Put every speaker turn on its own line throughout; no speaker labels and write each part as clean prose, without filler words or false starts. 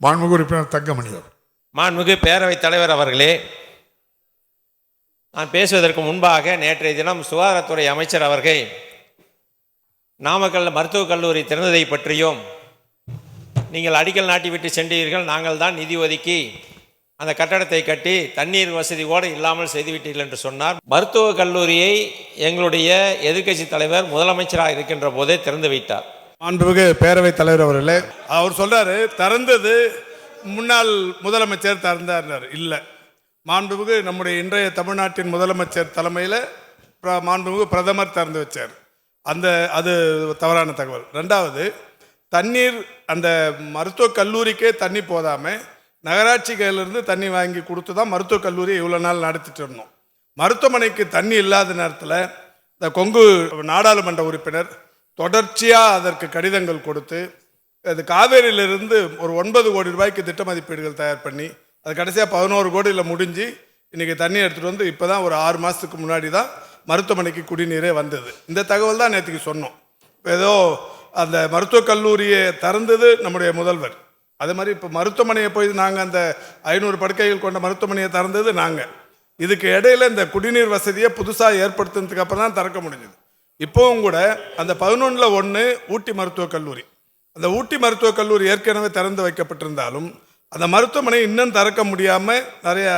மாண்புமிகு உறுப்பினர் தங்கமணி.
மாண்புமிகு பேரவைத் தலைவர் அவர்களே, நான் பேசுவதற்கு முன்பாக நேற்றைய தினம் சுகாதாரத்துறை அமைச்சர் அவர்கள் நாமக்கல் மருத்துவக் கல்லூரி திறந்ததை பற்றியும், நீங்கள் அடிக்கல் நாட்டிவிட்டு சென்றீர்கள், நாங்கள் தான் நிதி ஒதுக்கி அந்த கட்டடத்தை கட்டி தண்ணீர் வசதியோடு இல்லாமல் செய்துவிட்டீர்கள் என்று சொன்னார். மருத்துவக் கல்லூரியை எங்களுடைய எதிர்க்கட்சி தலைவர் முதலமைச்சராக இருக்கின்ற போதே திறந்து வைத்தார்.
மாண்புமிகு பேரவைத் தலைவர் அவர்களே, அவர் சொல்றாரு திறந்தது முன்னாள் முதலமைச்சர் திறந்தார். இல்லை, மாண்புமிகு நம்முடைய இன்றைய தமிழ்நாட்டின் முதலமைச்சர் தலைமையில் மாண்புமிகு பிரதமர் திறந்து வச்சார். அது தவறான தகவல். ரெண்டாவது, தண்ணீர் அந்த மருத்துவக் கல்லூரிக்கே தண்ணி போதாமல் நகராட்சி கையிலிருந்து தண்ணி வாங்கி கொடுத்து தான் மருத்துவக் கல்லூரி இவ்வளோ நாள் நடத்திட்டு இருந்தோம். மருத்துவமனைக்கு தண்ணி இல்லாத நேரத்தில் இந்த கொங்கு நாடாளுமன்ற உறுப்பினர் தொடர்ச்சியாக அதற்கு கடிதங்கள் கொடுத்து, அது காவேரியிலிருந்து ஒரு 9 கோடி ரூபாய்க்கு திட்ட மதிப்பீடுகள் தயார் பண்ணி அது கடைசியாக 11 கோடியில் முடிஞ்சு இன்றைக்கி தண்ணி எடுத்துகிட்டு வந்து இப்போ தான் ஒரு 6 மாதத்துக்கு முன்னாடி தான் மருத்துவமனைக்கு குடிநீரே வந்தது. இந்த தகவல் தான் நேற்றுக்கு சொன்னோம். ஏதோ அந்த மருத்துவக் கல்லூரியை திறந்தது நம்முடைய முதல்வர். அதே மாதிரி இப்போ மருத்துவமனையை போய் நாங்கள் அந்த 500 படுக்கைகள் கொண்ட மருத்துவமனையை திறந்தது நாங்கள். இதுக்கு இடையில இந்த குடிநீர் வசதியை புதுசாக ஏற்படுத்தினதுக்கு அப்புறம் தான் திறக்க முடிஞ்சது. இப்போவும் கூட அந்த 11ல் 1 ஊட்டி மருத்துவக் கல்லூரி, அந்த ஊட்டி மருத்துவக் கல்லூரி ஏற்கனவே திறந்து வைக்கப்பட்டிருந்தாலும் அந்த மருத்துவமனை இன்னும் திறக்க முடியாமல் நிறைய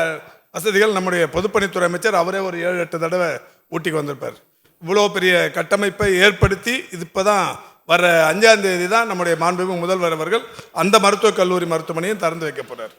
வசதிகள் நம்முடைய பொதுப்பணித்துறை அமைச்சர் அவரே ஒரு 7-8 தடவை ஊட்டிக்கு வந்திருப்பார். இவ்வளோ பெரிய கட்டமைப்பை ஏற்படுத்தி இது இப்போ தான் வர 5ஆம் தேதி தான் நம்முடைய மாண்புமிகு முதல்வர் அவர்கள் அந்த மருத்துவக் கல்லூரி மருத்துவமனையும் திறந்து வைக்க போகிறார்.